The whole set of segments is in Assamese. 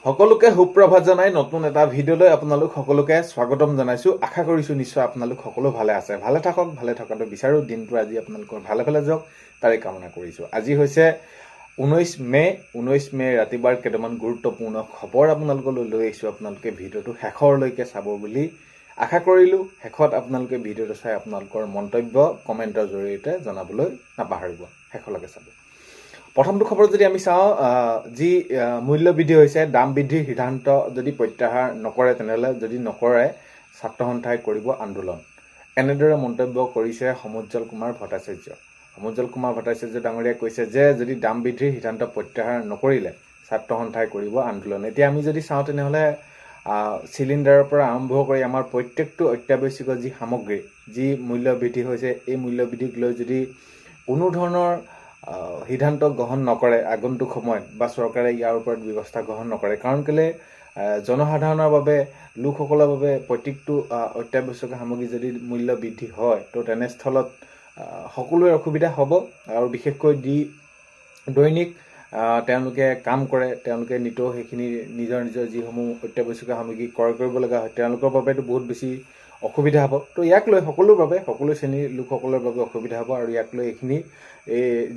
সকলোকে সুপ্ৰভাত জনাই নতুন এটা ভিডিঅ'লৈ আপোনালোক সকলোকে স্বাগতম জনাইছোঁ। আশা কৰিছোঁ নিশ্চয় আপোনালোক সকলো ভালে আছে। ভালে থাকক, ভালে থকাটো বিচাৰোঁ। দিনটো আজি আপোনালোকৰ ভালে ভালে যাওক তাৰে কামনা কৰিছোঁ। আজি হৈছে 19 মে ৰাতিপুৱাৰ কেইটামান গুৰুত্বপূৰ্ণ খবৰ আপোনালোকলৈ লৈ আহিছোঁ। আপোনালোকে ভিডিঅ'টো শেষৰলৈকে চাব বুলি আশা কৰিলোঁ। শেষত আপোনালোকে ভিডিঅ'টো চাই আপোনালোকৰ মন্তব্য কমেণ্টৰ জৰিয়তে জনাবলৈ নাপাহৰিব। শেষলৈকে চাব। প্ৰথমটো খবৰ যদি আমি চাওঁ, যি মূল্য বৃদ্ধি হৈছে, দাম বৃদ্ধিৰ সিদ্ধান্ত যদি প্ৰত্যাহাৰ নকৰে, তেনেহ'লে যদি নকৰে ছাত্ৰ সন্থাই কৰিব আন্দোলন। এনেদৰে মন্তব্য কৰিছে সমুজ্জ্বল কুমাৰ ভট্টাচাৰ্য। সমুজ্জ্বল কুমাৰ ভট্টাচাৰ্য ডাঙৰীয়াই কৈছে যে যদি দাম বৃদ্ধিৰ সিদ্ধান্ত প্ৰত্যাহাৰ নকৰিলে ছাত্ৰ সন্থাই কৰিব আন্দোলন। এতিয়া আমি যদি চাওঁ তেনেহ'লে চিলিণ্ডাৰৰ পৰা আৰম্ভ কৰি আমাৰ প্ৰত্যেকটো অত্যাৱশ্যকীয় যি সামগ্ৰী, যি মূল্য বৃদ্ধি হৈছে, এই মূল্য বৃদ্ধিক লৈ যদি কোনো ধৰণৰ সিদ্ধান্ত গ্ৰহণ নকৰে আগন্তুক সময়ত, বা চৰকাৰে ইয়াৰ ওপৰত ব্যৱস্থা গ্ৰহণ নকৰে, কাৰণ কেলে জনসাধাৰণৰ বাবে, লোকসকলৰ বাবে প্ৰত্যেকটো অত্যাৱশ্যকীয় সামগ্ৰী যদি মূল্য বৃদ্ধি হয়, তো তেনেস্থলত সকলোৰে অসুবিধা হ'ব। আৰু বিশেষকৈ দৈনিক তেওঁলোকে কাম কৰে, তেওঁলোকে নিতৌ সেইখিনি নিজৰ যিসমূহ অত্যাৱশ্যকীয় সামগ্ৰী ক্ৰয় কৰিব লগা হয়, তেওঁলোকৰ বাবেতো বহুত বেছি অসুবিধা হ'ব। তো ইয়াক লৈ সকলো শ্ৰেণীৰ লোকসকলৰ বাবে অসুবিধা হ'ব। আৰু ইয়াক লৈ এইখিনি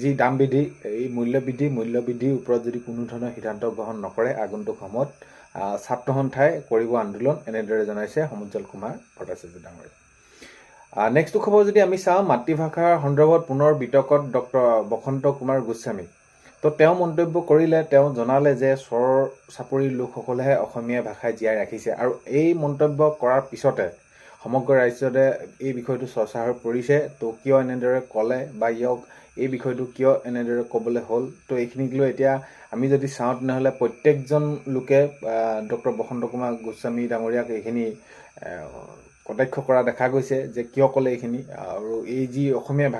যি দাম বৃদ্ধি, এই মূল্য বৃদ্ধিৰ ওপৰত যদি কোনো ধৰণৰ সিদ্ধান্ত গ্ৰহণ নকৰে আগন্তুক সময়ত ছাত্ৰ সন্থাই কৰিব আন্দোলন, এনেদৰে জনাইছে সমুজ্জ্বল কুমাৰ ভট্টাচাৰ্য ডাঙৰীয়া। নেক্সটটো খবৰ যদি আমি চাওঁ, মাতৃভাষাৰ সন্দৰ্ভত পুনৰ বিতৰ্কত ডক্টৰ বসন্ত কুমাৰ গোস্বামী। তো তেওঁ মন্তব্য কৰিলে, তেওঁ জনালে যে চৰ চাপৰিৰ লোকসকলেহে অসমীয়া ভাষাই জীয়াই ৰাখিছে। আৰু এই মন্তব্য কৰাৰ পিছতে সমগ্ৰ ৰাজ্যতে এই বিষয়টো চৰ্চা হৈ পৰিছে। তো কিয় এনেদৰে ক'লে, বা এই বিষয়টো কিয় এনেদৰে ক'বলৈ হ'ল, তো এইখিনিক লৈ এতিয়া আমি যদি চাওঁ তেনেহ'লে প্ৰত্যেকজন লোকে ডক্টৰ বসন্ত কুমাৰ গোস্বামী ডাঙৰীয়াক এইখিনি কটাক্ষ কৰা দেখা গৈছে যে কিয় ক'লে এইখিনি। আৰু এই যি অসমীয়া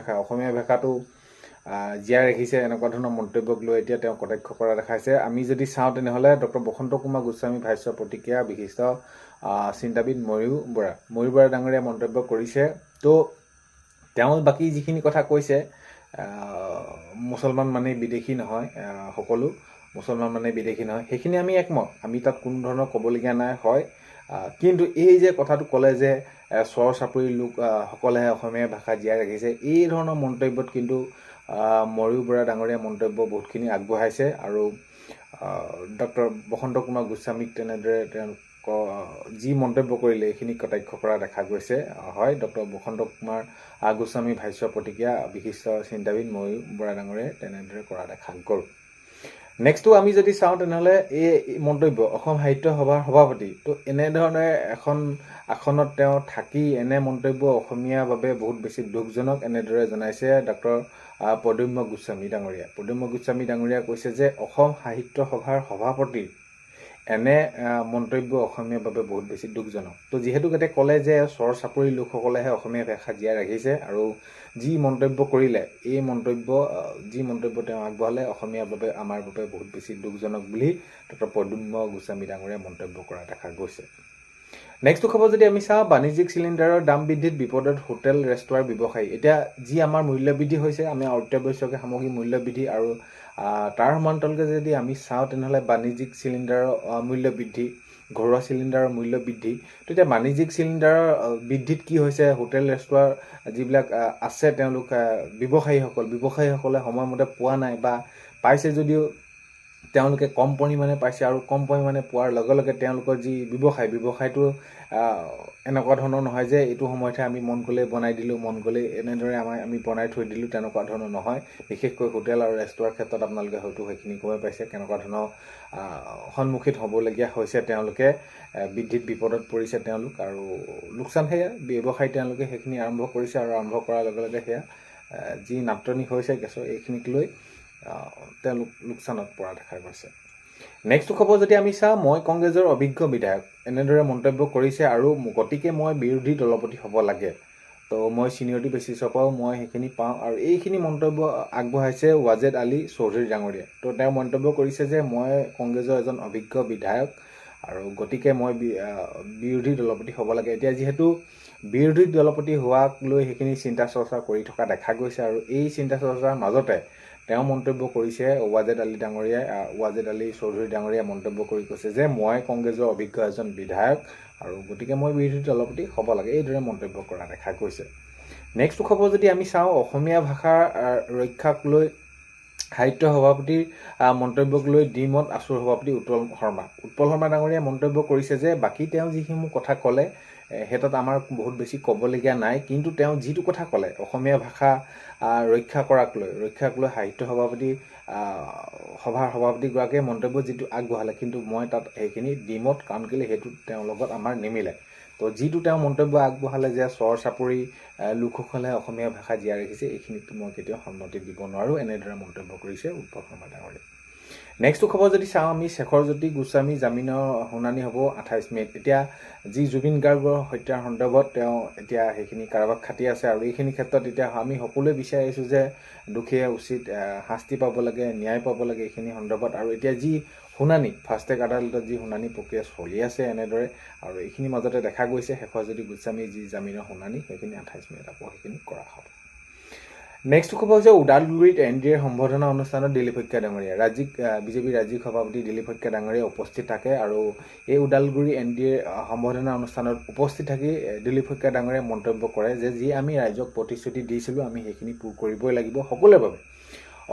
ভাষাটো জীয়াই ৰাখিছে, এনেকুৱা ধৰণৰ মন্তব্যক লৈ এতিয়া তেওঁ কটাক্ষ কৰা দেখাইছে। আমি যদি চাওঁ তেনেহ'লে ডক্টৰ বসন্ত কুমাৰ গোস্বামী ভাষ্য প্ৰতিক্ৰিয়া বিশিষ্ট চিন্তাবিদ ময়ূৰ বৰা ডাঙৰীয়াই মন্তব্য কৰিছে। তো তেওঁ বাকী যিখিনি কথা কৈছে, মুছলমান মানে বিদেশী নহয়, সকলো মুছলমান মানে বিদেশী নহয়, সেইখিনি আমি একমত, আমি তাত কোনো ধৰণৰ ক'বলগীয়া নাই, হয়। কিন্তু এই যে কথাটো ক'লে যে চৰ চাপৰিৰ লোক সকলেহে অসমীয়া ভাষা জীয়াই ৰাখিছে, এই ধৰণৰ মন্তব্যত কিন্তু ময়ূৰ বৰা ডাঙৰীয়া মন্তব্য বহুতখিনি আগবঢ়াইছে। আৰু ডক্টৰ বসন্ত কুমাৰ গোস্বামীক তেনেদৰে তেওঁলোকৰ যি মন্তব্য কৰিলে এইখিনি কটাক্ষ কৰা দেখা গৈছে, হয়। ডক্টৰ বসন্ত কুমাৰ গোস্বামী ভাষ্য প্ৰতিক্ৰিয়া বিশিষ্ট চিন্তাবিদ ময়ূৰ বৰা ডাঙৰীয়াই তেনেদৰে কৰা দেখা গ'ল। নেক্সটটো আমি যদি চাওঁ তেনেহ'লে এই মন্তব্য অসম সাহিত্য সভাৰ সভাপতি। তো এনেধৰণে এখন আসনত তেওঁ থাকি এনে মন্তব্য অসমীয়াৰ বাবে বহুত বেছি দুখজনক, এনেদৰে জনাইছে ডক্টৰ প্ৰদ্যুম্ন গোস্বামী ডাঙৰীয়া। প্ৰদ্যুম্ন গোস্বামী ডাঙৰীয়াই কৈছে যে অসম সাহিত্য সভাৰ সভাপতিৰ এনে মন্তব্য অসমীয়াৰ বাবে বহুত বেছি দুখজনক। তো যিহেতুকে ক'লে যে চৰ চাপৰিৰ লোকসকলেহে অসমীয়া ভাষা জীয়াই ৰাখিছে, আৰু যি মন্তব্য কৰিলে, এই যি মন্তব্য তেওঁ আগবঢ়ালে অসমীয়াৰ বাবে, আমাৰ বাবে বহুত বেছি দুখজনক বুলি ডক্টৰ প্ৰদ্যুম্ন গোস্বামী ডাঙৰীয়াই মন্তব্য কৰা দেখা গৈছে। নেক্সটটো খবৰ যদি আমি চাওঁ, বাণিজ্যিক চিলিণ্ডাৰৰ দাম বৃদ্ধিত বিপদত হোটেল ৰেষ্টুৰাৰ ব্যৱসায়ী। এতিয়া যি আমাৰ মূল্য বৃদ্ধি হৈছে, আমি অত্যাৱশ্যকীয় সামগ্ৰীৰ মূল্য বৃদ্ধি, আৰু তাৰ সমান্তৰালকৈ যদি আমি চাওঁ তেনেহ'লে বাণিজ্যিক চিলিণ্ডাৰৰ মূল্য বৃদ্ধি, ঘৰুৱা চিলিণ্ডাৰৰ মূল্য বৃদ্ধি। তো এতিয়া বাণিজ্যিক চিলিণ্ডাৰৰ বৃদ্ধিত কি হৈছে, হোটেল ৰেষ্টুৰাৰ যিবিলাক আছে, তেওঁলোক ব্যৱসায়ীসকলে সময়মতে পোৱা নাই, বা পাইছে যদিও তেওঁলোকে কম পৰিমাণে পাইছে, আৰু কম পৰিমাণে পোৱাৰ লগে লগে তেওঁলোকৰ যি ব্যৱসায়টো এনেকুৱা ধৰণৰ নহয় যে এইটো সময়তহে আমি মন গ'লে বনাই দিলোঁ, মন গ'লে এনেদৰে আমি বনাই থৈ দিলোঁ, তেনেকুৱা ধৰণৰ নহয়। বিশেষকৈ হোটেল আৰু ৰেষ্টুৰাৰ ক্ষেত্ৰত আপোনালোকে হয়তো সেইখিনি গমে পাইছে কেনেকুৱা ধৰণৰ সন্মুখীন হ'বলগীয়া হৈছে। তেওঁলোকে বৃদ্ধিত বিপদত পৰিছে তেওঁলোক, আৰু লোকচান সেয়া ব্যৱসায়ী, তেওঁলোকে সেইখিনি আৰম্ভ কৰিছে, আৰু আৰম্ভ কৰাৰ লগে লগে সেয়া যি নাটনি হৈছে গেছৰ, এইখিনিক লৈ তেওঁলোক লোকচানত পৰা দেখা গৈছে। নেক্সটটো খবৰ যদি আমি চাওঁ, মই কংগ্ৰেছৰ অভিজ্ঞ বিধায়ক, এনেদৰে মন্তব্য কৰিছে। আৰু গতিকে মই বিৰোধী দলপতি হ'ব লাগে, তো মই ছিনিয়ৰিটি বেচিছৰ পৰাও মই সেইখিনি পাওঁ। আৰু এইখিনি মন্তব্য আগবঢ়াইছে ৱাজেদ আলী চৌধুৰী ডাঙৰীয়াই। তো তেওঁ মন্তব্য কৰিছে যে মই কংগ্ৰেছৰ এজন অভিজ্ঞ বিধায়ক, আৰু গতিকে মই বিৰোধী দলপতি হ'ব লাগে। এতিয়া যিহেতু বিৰোধী দলপতি হোৱাক লৈ সেইখিনি চিন্তা চৰ্চা কৰি থকা দেখা গৈছে, আৰু এই চিন্তা চৰ্চাৰ মাজতে তেওঁ মন্তব্য কৰিছে ৱাজেদ আলী ডাঙৰীয়াই ৱাজেদ আলী চৌধুৰী ডাঙৰীয়াই মন্তব্য কৰি কৈছে যে মই কংগ্ৰেছৰ অভিজ্ঞ এজন বিধায়ক আৰু গতিকে মই বিৰোধী দলপতি হ'ব লাগে, এইদৰে মন্তব্য কৰা দেখা গৈছে। নেক্সট খবৰ যদি আমি চাওঁ, অসমীয়া ভাষাৰ ৰক্ষাক লৈ সাহিত্য সভাপতিৰ মন্তব্যক লৈ দ্বিমত আছুৰ সভাপতি উৎপল শৰ্মা ডাঙৰীয়াই মন্তব্য কৰিছে যে বাকী তেওঁ যিসমূহ কথা ক'লে সেইটোত আমাৰ বহুত বেছি ক'বলগীয়া নাই, কিন্তু তেওঁ যিটো কথা ক'লে অসমীয়া ভাষা ৰক্ষাক লৈ সাহিত্য সভাপতি সভাৰ সভাপতিগৰাকীয়ে মন্তব্য যিটো আগবঢ়ালে, কিন্তু মই তাত সেইখিনি দ্বিমত, কাৰণ কেলৈ সেইটো তেওঁৰ লগত আমাৰ নিমিলে। তো যিটো তেওঁ মন্তব্য আগবঢ়ালে যে চৰ চাপৰি লোকসকলে অসমীয়া ভাষা জীয়াই ৰাখিছে, এইখিনিত মই কেতিয়াও সন্মতি দিব নোৱাৰোঁ, এনেদৰে মন্তব্য কৰিছে উৎপল শৰ্মা ডাঙৰীয়াই। নেক্সট খবৰ যদি চাওঁ আমি, শেখৰজ্যোতি গোস্বামী জামিনৰ শুনানি হ'ব 28 মে'ত। এতিয়া যি জুবিন গাৰ্গৰ হত্যাৰ সন্দৰ্ভত তেওঁ এতিয়া সেইখিনি কাৰোবাক খাটি আছে, আৰু এইখিনি ক্ষেত্ৰত এতিয়া আমি সকলোৱে বিচাৰি আহিছোঁ যে দোষীয়ে উচিত শাস্তি পাব লাগে, ন্যায় পাব লাগে এইখিনি সন্দৰ্ভত। আৰু এতিয়া যি শুনানি ফাষ্ট ট্ৰেক আদালতত যি শুনানি প্ৰক্ৰিয়া চলি আছে এনেদৰে, আৰু এইখিনিৰ মাজতে দেখা গৈছে শেখৰজ্যোতি গোস্বামী যি জামিনৰ শুনানি সেইখিনি 28 মে'ত আকৌ সেইখিনি কৰা হ'ব। নেক্সট খবৰ হৈছে ওদালগুৰিত NDAৰ সম্বৰ্ধনা অনুষ্ঠানত দিলীপ শইকীয়া ডাঙৰীয়া, বিজেপিৰ ৰাজ্যিক সভাপতি দিলীপ শইকীয়া ডাঙৰীয়া উপস্থিত থাকে। আৰু এই ওদালগুৰি NDAৰ সম্বৰ্ধনা অনুষ্ঠানত উপস্থিত থাকি দিলীপ শইকীয়া ডাঙৰীয়াই মন্তব্য কৰে যে যি আমি ৰাইজক প্ৰতিশ্ৰুতি দিছিলোঁ আমি সেইখিনি পূৰ কৰিবই লাগিব, সকলোৰে বাবে,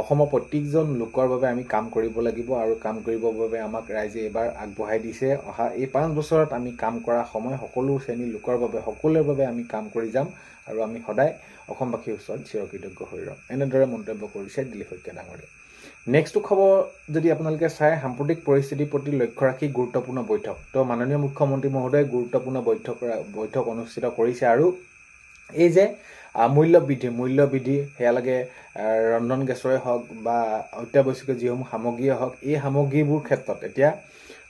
অসমৰ প্ৰত্যেকজন লোকৰ বাবে আমি কাম কৰিব লাগিব, আৰু কাম কৰিবৰ বাবে আমাক ৰাইজে এইবাৰ আগবঢ়াই দিছে। অহা এই 5 বছৰত আমি কাম কৰা সময় সকলো শ্ৰেণীৰ লোকৰ বাবে, সকলোৰে বাবে আমি কাম কৰি যাম, আৰু আমি সদায় অসমবাসীৰ ওচৰত চিৰকৃতজ্ঞ হৈ ৰম, এনেদৰে মন্তব্য কৰিছে দিলীপ শইকীয়া ডাঙৰীয়াই। নেক্সট খবৰ যদি আপোনালোকে চাই, সাম্প্ৰতিক পৰিস্থিতিৰ প্ৰতি লক্ষ্য ৰাখি গুৰুত্বপূৰ্ণ বৈঠক। তো মাননীয় মুখ্যমন্ত্ৰী মহোদয়ে গুৰুত্বপূৰ্ণ বৈঠক অনুষ্ঠিত কৰিছে, আৰু এই যে মূল্য বৃদ্ধি সেয়া লাগে ৰন্ধন গেছৰে হওক বা অত্যাৱশ্যকীয় যিসমূহ সামগ্ৰীয়ে হওক, এই সামগ্ৰীবোৰ ক্ষেত্ৰত এতিয়া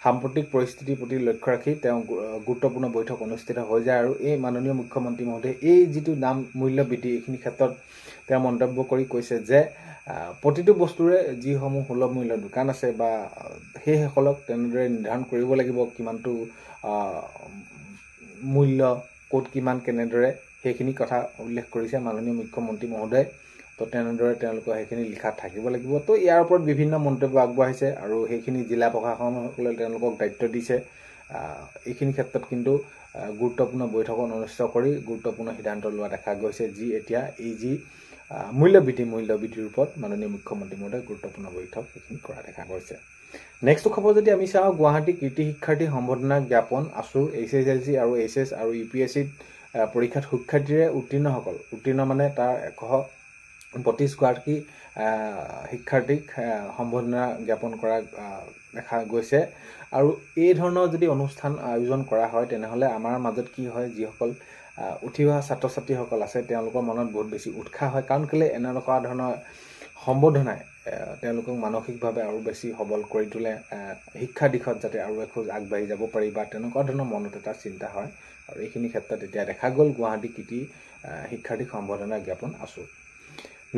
সাম্প্ৰতিক পৰিস্থিতিৰ প্ৰতি লক্ষ্য ৰাখি তেওঁ গুৰুত্বপূৰ্ণ বৈঠক অনুষ্ঠিত হৈ যায়। আৰু এই মাননীয় মুখ্যমন্ত্ৰী মহোদয়ে এই যিটো মূল্য বৃদ্ধি এইখিনি ক্ষেত্ৰত তেওঁ মন্তব্য কৰি কৈছে যে প্ৰতিটো বস্তুৰে যিসমূহ সুলভ মূল্যৰ দোকান আছে বা সেইসকলক তেনেদৰে নিৰ্ধাৰণ কৰিব লাগিব কিমানটো মূল্য ক'ত কিমান কেনেদৰে, সেইখিনি কথা উল্লেখ কৰিছে মাননীয় মুখ্যমন্ত্ৰী মহোদয়ে। তো তেনেদৰে তেওঁলোকৰ সেইখিনি লিখাত থাকিব লাগিব। তো ইয়াৰ ওপৰত বিভিন্ন মন্তব্য আগবঢ়াইছে, আৰু সেইখিনি জিলা প্ৰশাসনসকলে তেওঁলোকক দায়িত্ব দিছে। এইখিনি ক্ষেত্ৰত কিন্তু গুৰুত্বপূৰ্ণ বৈঠক অনুষ্ঠিত কৰি গুৰুত্বপূৰ্ণ সিদ্ধান্ত লোৱা দেখা গৈছে, যি এতিয়া এই যি মূল্য বৃদ্ধিৰ ওপৰত মাননীয় মুখ্যমন্ত্ৰী মহোদয়ে গুৰুত্বপূৰ্ণ বৈঠক সেইখিনি কৰা দেখা গৈছে। নেক্সট খবৰ যদি আমি চাওঁ, গুৱাহাটী কৃতি শিক্ষাৰ্থী সম্বৰ্ধনা জ্ঞাপন আছুৰ HSLC আৰু HS আৰু UPSCত পৰীক্ষাত সুখ্যাতিৰে উত্তীৰ্ণ মানে তাৰ 132 গৰাকী শিক্ষাৰ্থীক সম্বৰ্ধনা জ্ঞাপন কৰা দেখা গৈছে। আৰু এই ধৰণৰ যদি অনুষ্ঠান আয়োজন কৰা হয় তেনেহ'লে আমাৰ মাজত কি হয়, যিসকল উঠি অহা ছাত্ৰ ছাত্ৰীসকল আছে তেওঁলোকৰ মনত বহুত বেছি উৎসাহ হয়, কাৰণ কেলৈ এনেকুৱা ধৰণৰ সম্বৰ্ধনাই তেওঁলোকক মানসিকভাৱে আৰু বেছি সবল কৰি তোলে, শিক্ষা দিশত যাতে আৰু এখোজ আগবাঢ়ি যাব পাৰি বা তেনেকুৱা ধৰণৰ মনত এটা চিন্তা হয়। আৰু এইখিনি ক্ষেত্ৰত এতিয়া দেখা গ'ল গুৱাহাটী কৃতি শিক্ষাৰ্থীক সম্বৰ্ধনা জ্ঞাপন আছু।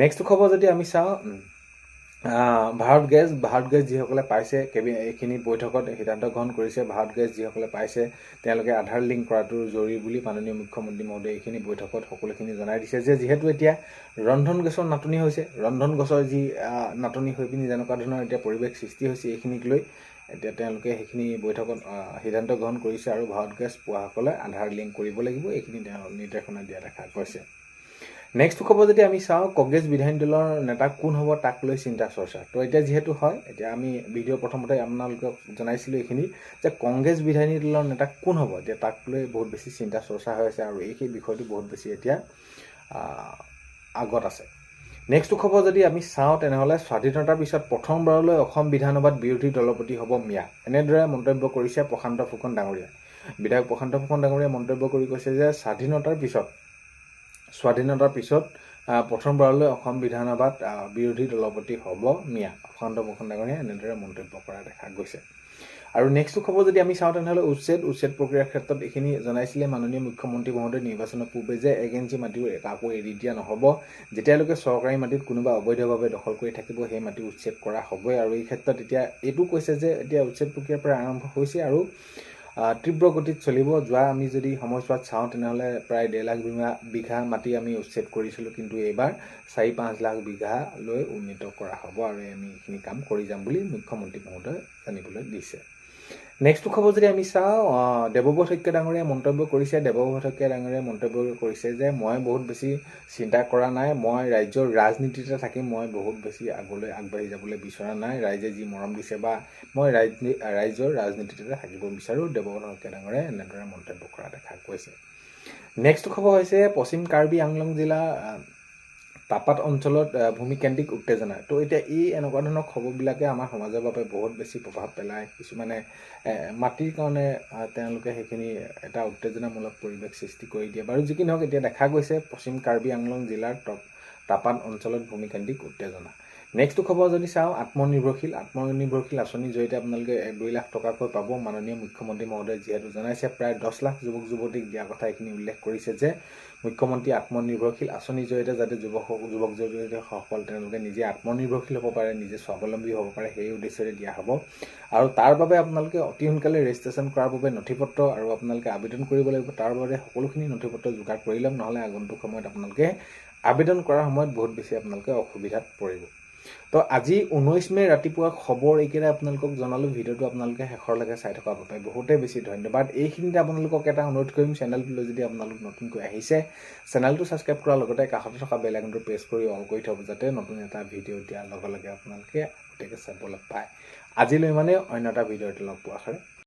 নেক্সট খবৰ যদি আমি চাওঁ, ভাৰত গেছ যিসকলে পাইছে এইখিনি বৈঠকত সিদ্ধান্ত গ্ৰহণ কৰিছে। ভাৰত গেছ যিসকলে পাইছে তেওঁলোকে আধাৰ লিংক কৰাটো জৰুৰী বুলি মাননীয় মুখ্যমন্ত্ৰী মহোদয়ে এইখিনি বৈঠকত সকলোখিনি জনাই দিছে যে যিহেতু এতিয়া ৰন্ধন গেছৰ নাটনি হৈছে, ৰন্ধন গেছৰ যি নাটনি হৈ পিনি যেনেকুৱা ধৰণৰ এতিয়া পৰিৱেশ সৃষ্টি হৈছে, এইখিনিক লৈ এতিয়া তেওঁলোকে সেইখিনি বৈঠকত সিদ্ধান্ত গ্ৰহণ কৰিছে, আৰু ভাৰত গেছ পোৱাসকলে আধাৰ লিংক কৰিব লাগিব, এইখিনি তেওঁ নিৰ্দেশনা দিয়া দেখা গৈছে। নেক্সট খবৰ যদি আমি চাওঁ, কংগ্ৰেছ বিধায়িনী দলৰ নেতা কোন হ'ব তাক লৈ চিন্তা চৰ্চা। তো এতিয়া যিহেতু হয়, এতিয়া আমি ভিডিঅ' প্ৰথমতে আপোনালোকক জনাইছিলোঁ এইখিনি যে কংগ্ৰেছ বিধায়িনী দলৰ নেতা কোন হ'ব, এতিয়া তাক লৈ বহুত বেছি চিন্তা চৰ্চা হৈ আছে, আৰু এই বিষয়টো বহুত বেছি এতিয়া আগত আছে। নেক্সট খবৰ যদি আমি চাওঁ তেনেহ'লে স্বাধীনতাৰ পিছত প্ৰথমবাৰলৈ অসম বিধানসভাত বিৰোধী দলপতি হ'ব মিয়া, এনেদৰে মন্তব্য কৰিছে প্ৰশান্ত ফুকন ডাঙৰীয়া। বিধায়ক প্ৰশান্ত ফুকন ডাঙৰীয়াই মন্তব্য কৰি কৈছে যে স্বাধীনতাৰ পিছত প্ৰথমবাৰলৈ অসম বিধানসভাত বিৰোধী দলপতি হ'ব মিয়া, প্ৰশান্ত ফুকন ডাঙৰীয়াই এনেদৰে মন্তব্য কৰা দেখা গৈছে। আৰু নেক্সট খবৰ যদি আমি চাওঁ তেনেহ'লে উচ্ছেদ প্ৰক্ৰিয়াৰ ক্ষেত্ৰত এইখিনি জনাইছিলে মাননীয় মুখ্যমন্ত্ৰী মহোদয়ে নিৰ্বাচনৰ পূৰ্বে যে 1 ইঞ্চি মাটিও কাকো এৰি দিয়া নহ'ব, যেতিয়ালৈকে চৰকাৰী মাটিত কোনোবা অবৈধভাৱে দখল কৰি থাকিব সেই মাটি উচ্ছেদ কৰা হ'বই। আৰু এই ক্ষেত্ৰত এতিয়া এইটো কৈছে যে এতিয়া উচ্ছেদ প্ৰক্ৰিয়াৰ পৰা আৰম্ভ হৈছে, আৰু তীব্ৰ গতিত চলিব। যোৱা আমি যদি সময়ছোৱাত চাওঁ তেনেহ'লে প্ৰায় 1.5 লাখ বিঘা মাটি আমি উচ্ছেদ কৰিছিলোঁ, কিন্তু এইবাৰ 4-5 লাখ বিঘালৈ উন্নীত কৰা হ'ব আৰু আমি এইখিনি কাম কৰি যাম বুলি মুখ্যমন্ত্ৰী মহোদয়ে জানিবলৈ দিছে। নেক্সট খবৰ যদি আমি চাওঁ, দেৱব্ৰত শইকীয়া ডাঙৰীয়াই মন্তব্য কৰিছে। দেৱব্ৰত শইকীয়া ডাঙৰীয়াই মন্তব্য কৰিছে যে মই বহুত বেছি চিন্তা কৰা নাই, মই ৰাজ্যৰ ৰাজনীতিতে থাকি মই বহুত বেছি আগলৈ আগবাঢ়ি যাবলৈ বিচৰা নাই, ৰাইজে যি মৰম দিছে বা মই ৰাইজৰ ৰাজনীতিতে থাকিব বিচাৰোঁ, দেৱব্ৰত শইকীয়া ডাঙৰীয়াই এনেদৰে মন্তব্য কৰা দেখা গৈছে। নেক্সট খবৰ হৈছে পশ্চিম কাৰ্বি আংলং জিলাৰ তাপাত অঞ্চলত ভূমিকেন্দ্ৰিক উত্তেজনা। তো এতিয়া এই এনেকুৱা ধৰণৰ খবৰবিলাকে আমাৰ সমাজৰ বাবে বহুত বেছি প্ৰভাৱ পেলায়। কিছুমানে মাটিৰ কাৰণে তেওঁলোকে সেইখিনি এটা উত্তেজনামূলক পৰিৱেশ সৃষ্টি কৰি দিয়ে। বাৰু যি কি নহওক, এতিয়া দেখা গৈছে পশ্চিম কাৰ্বি আংলং জিলাৰ তাপাত অঞ্চলত ভূমিকেন্দ্ৰিক উত্তেজনা। নেক্সট খবৰ যদি চাওঁ, আত্মনিৰ্ভৰশীল আঁচনিৰ জৰিয়তে আপোনালোকে 2 লাখ টকাকৈ পাব। মাননীয় মুখ্যমন্ত্ৰী মহোদয়ে যিহেতু জনাইছে প্ৰায় 10 লাখ যুৱক যুৱতীক দিয়া কথা, এইখিনি উল্লেখ কৰিছে যে মুখ্যমন্ত্ৰী আত্মনিৰ্ভৰশীল আঁচনিৰ জৰিয়তে যাতে যুৱক যুৱতীসকল তেওঁলোকে নিজে আত্মনিৰ্ভৰশীল হ'ব পাৰে, নিজে স্বাৱলম্বী হ'ব পাৰে, সেই উদ্দেশ্যৰে দিয়া হ'ব। আৰু তাৰ বাবে আপোনালোকে অতি সোনকালে ৰেজিষ্ট্ৰেশ্যন কৰাৰ বাবে নথিপত্ৰ আৰু আপোনালোকে আবেদন কৰিব লাগিব। তাৰ বাবে সকলোখিনি নথিপত্ৰ যোগাৰ কৰি লওক, নহ'লে আগন্তুক সময়ত আপোনালোকে আবেদন কৰাৰ সময়ত বহুত বেছি আপোনালোকে অসুবিধাত পৰিব। তো আজি 19 মে ৰাতিপুৱা খবৰ এইকেইটা আপোনালোকক জনালোঁ। ভিডিঅ'টো আপোনালোকে শেষৰলৈকে চাই থকাৰ বাবে বহুতেই বেছি ধন্যবাদ। এইখিনিতে আপোনালোকক এটা অনুৰোধ কৰিম, চেনেলটোলৈ যদি আপোনালোক নতুনকৈ আহিছে, চেনেলটো ছাবস্ক্ৰাইব কৰাৰ লগতে কাষতে থকা বেল আইকনটো প্ৰেছ কৰি অল কৰি থ'ব, যাতে নতুন এটা ভিডিঅ' দিয়াৰ লগে লগে আপোনালোকে আগতীয়াকৈ চাবলৈ পায়। আজিলৈ মানে অন্য এটা ভিডিঅ'তে লগ পোৱাৰ আশাৰে